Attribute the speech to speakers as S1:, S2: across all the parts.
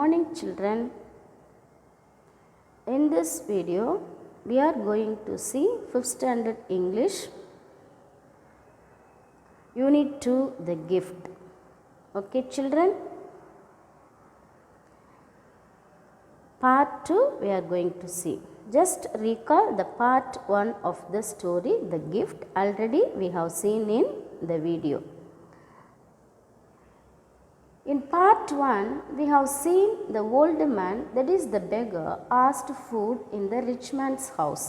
S1: morning children. In this video we are going to see 5th standard English Unit 2 the gift. Okay children, part 2 we are going to see. Just recall the part 1 of the story the gift, already we have seen in the video. In part 1, we have seen the old man, that is the beggar, asked food in the rich man's house.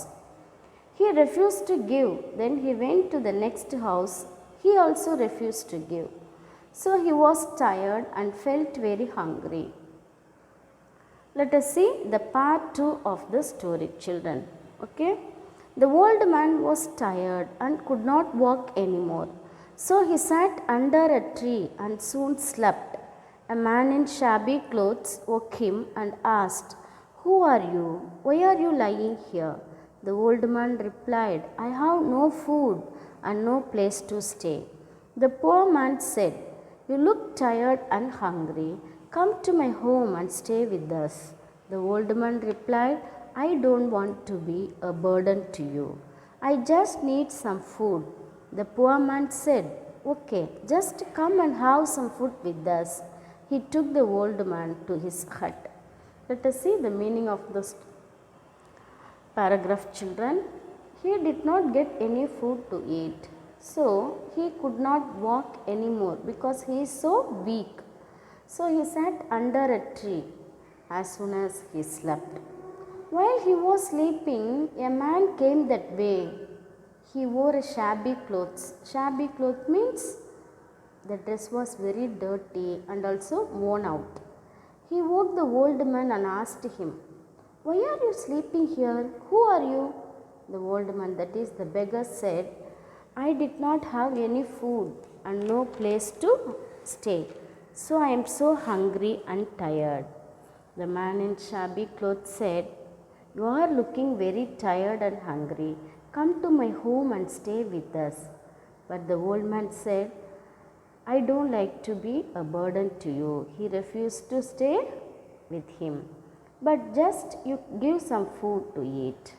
S1: He refused to give. Then he went to the next house. He also refused to give. So he was tired and felt very hungry. Let us see the part 2 of the story, children. Okay? The old man was tired and could not walk anymore. So he sat under a tree and soon slept. A man in shabby clothes woke him and asked, "Who are you? Why are you lying here?" The old man replied, "I have no food and no place to stay." The poor man said, "You look tired and hungry. Come to my home and stay with us." The old man replied, "I don't want to be a burden to you. I just need some food." The poor man said, "Okay, just come and have some food with us." He took the old man to his hut. Let us see the meaning of this paragraph, children. He did not get any food to eat. So he could not walk anymore because he is so weak. So he sat under a tree as soon as he slept. While he was sleeping, a man came that way. He wore a shabby clothes. Shabby cloth means the dress was very dirty and also worn out. He woke the old man and asked him, "Why are you sleeping here? Who are you?" The old man, that is the beggar, said, "I did not have any food and no place to stay. So I am so hungry and tired." The man in shabby clothes said, "You are looking very tired and hungry. Come to my home and stay with us." But the old man said, "I don't like to be a burden to you." He refused to stay with him. "But just you give some food to eat."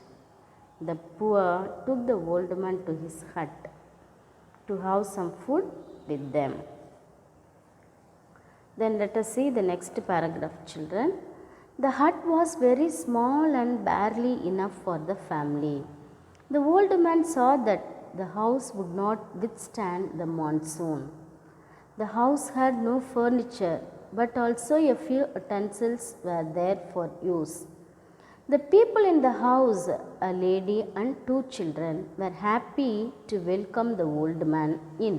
S1: The poor took the old man to his hut to have some food with them. Then let us see the next paragraph, children. The hut was very small and barely enough for the family. The old man saw that the house would not withstand the monsoon. The house had no furniture, but also a few utensils were there for use. The people in the house, a lady and 2 children, were happy to welcome the old man in.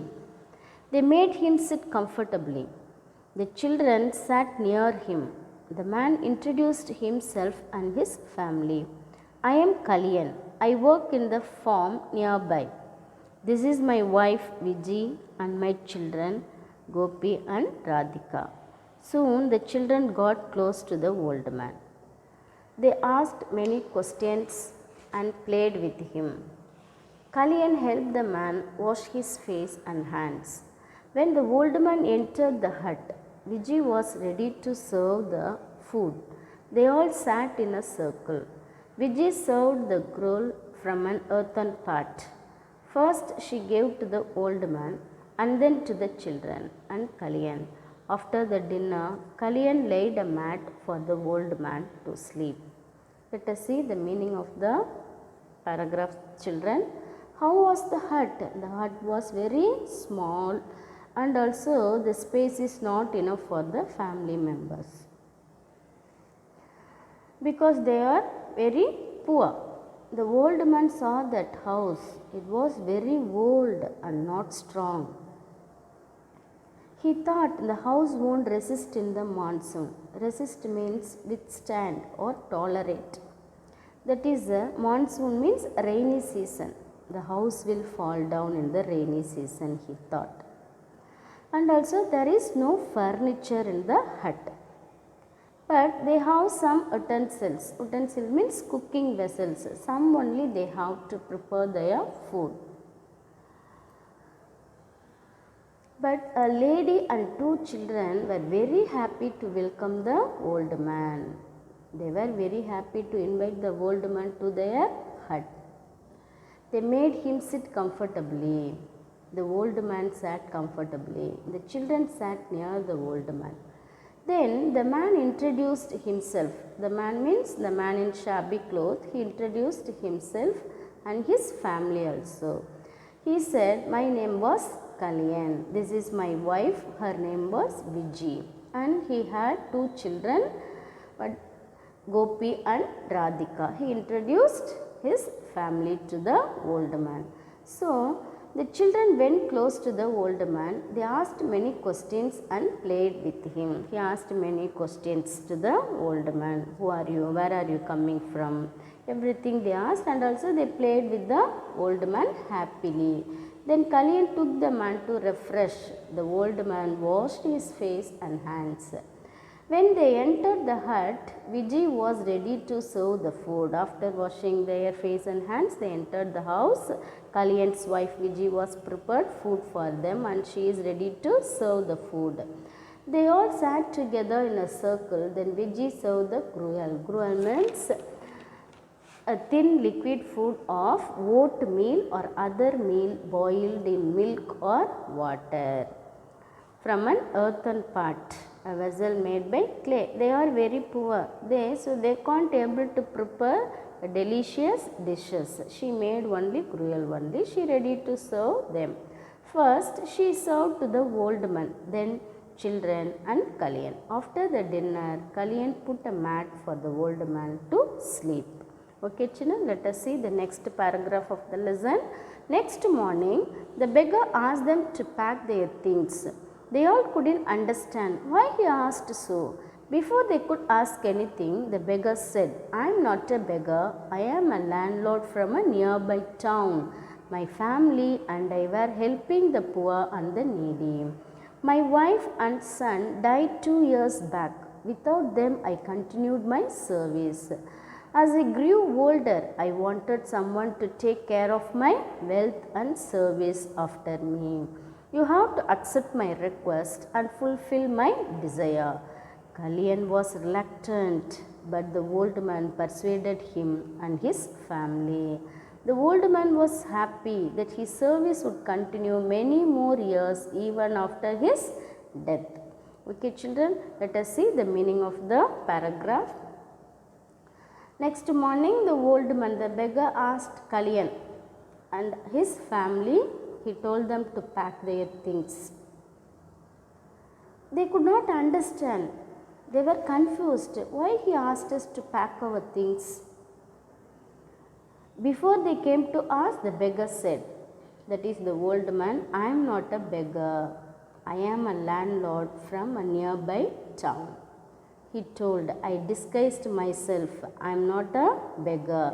S1: They made him sit comfortably. The children sat near him. The man introduced himself and his family. "I am Kalyan. I work in the farm nearby. This is my wife Viji and my children Gopi and Radhika." Soon the children got close to the old man. They asked many questions and played with him. Kalyan helped the man wash his face and hands. When the old man entered the hut, Vijay was ready to serve the food. They all sat in a circle. Vijay served the gruel from an earthen pot. First she gave to the old man and then to the children and Kalyan. After the dinner, Kalyan laid a mat for the old man to sleep. Let us see the meaning of the paragraph, children. How was the hut? The hut was very small and also the space is not enough for the family members because they are very poor. The old man saw that house. It was very old and not strong. He thought the house won't resist in the monsoon. Resist means withstand or tolerate. That is, monsoon means rainy season. The house will fall down in the rainy season, he thought. And also there is no furniture in the hut. But they have some utensils. Utensil means cooking vessels. Some only they have to prepare their food. But a lady and two children were very happy to welcome the old man. They were very happy to invite the old man to their hut. They made him sit comfortably. The old man sat comfortably. The children sat near the old man. Then the man introduced himself. The man means the man in shabby clothes. He introduced himself and his family also. He said, "My name was Kalyan. This is my wife. Her name was Viji." And he had two children, but Gopi and Radhika. He introduced his family to the old man. So the children went close to the old man. They asked many questions and played with him. He asked many questions to the old man. Who are you? Where are you coming from? Everything they asked, and also they played with the old man happily. Then Kalyan took the man to refresh. The old man washed his face and hands. When they entered the hut, Vijay was ready to serve the food. After washing their face and hands, they entered the house. Kalyan's wife Vijay was prepared food for them, and she is ready to serve the food. They all sat together in a circle. Then Vijay served the gruel. Gruel means a thin liquid food of oatmeal or other meal boiled in milk or water from an earthen pot, a vessel made by clay. They are very poor. So they can't able to prepare delicious dishes. She made only gruel only. She ready to serve them. First she served to the old man, then children and Kalyan. After the dinner, Kalyan put a mat for the old man to sleep. Okay children, let us see the next paragraph of the lesson. Next morning, the beggar asked them to pack their things. They all couldn't understand why he asked so. Before they could ask anything, the beggar said, "I am not a beggar. I am a landlord from a nearby town. My family and I were helping the poor and the needy. My wife and son died 2 years back. Without them, I continued my service. As I grew older, I wanted someone to take care of my wealth and service after me. You have to accept my request and fulfill my desire." Kalyan was reluctant, but the old man persuaded him and his family. The old man was happy that his service would continue many more years even after his death. Okay children, let us see the meaning of the paragraph. Next morning, the old man, the beggar, asked Kalyan and his family. He told them to pack their things. They could not understand. They were confused. Why he asked us to pack our things? Before they came to ask, the beggar said, that is the old man, "I am not a beggar. I am a landlord from a nearby town." He told, "I disguised myself. I am not a beggar.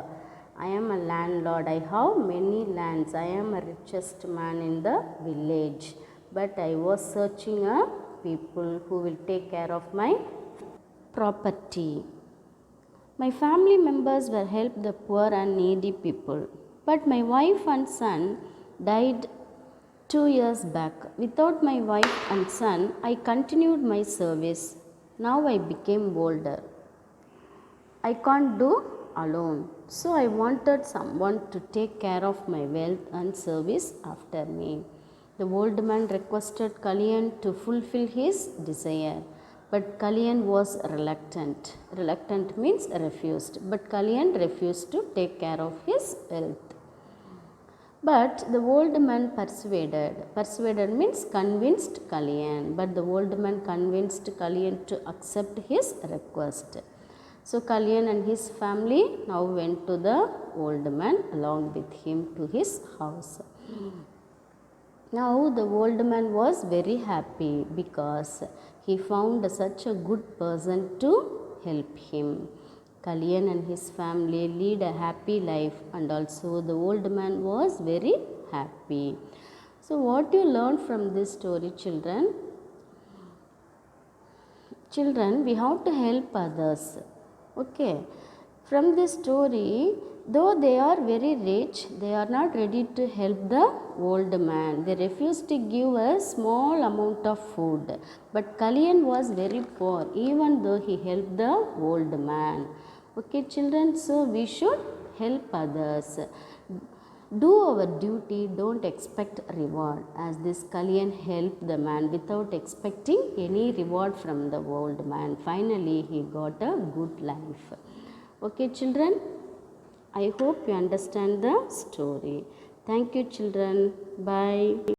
S1: I am a landlord. I have many lands. I am a richest man in the village. But I was searching a people who will take care of my property. My family members will help the poor and needy people. But my wife and son died 2 years back. Without my wife and son, I continued my service. Now I became older. I can't do alone. So I wanted someone to take care of my wealth and service after me." The old man requested Kalyan to fulfill his desire. But Kalyan was reluctant. Reluctant means refused. But Kalyan refused to take care of his wealth. But the old man persuaded. Persuaded means convinced Kalyan. But the old man convinced Kalyan to accept his request. So Kalyan and his family now went to the old man along with him to his house. Now the old man was very happy because he found such a good person to help him. Kalyan and his family lead a happy life, and also the old man was very happy. So what you learn from this story, children? Children, we have to help others. Okay. From this story, Though they are very rich, they are not ready to help the old man. They refuse to give a small amount of food. But Kalyan was very poor, even though he helped the old man. Okay, children, so we should help others. Do our duty, don't expect reward. As this Kalyan helped the man without expecting any reward from the old man. Finally, he got a good life. Okay, children. I hope you understand the story. Thank you, children. Bye.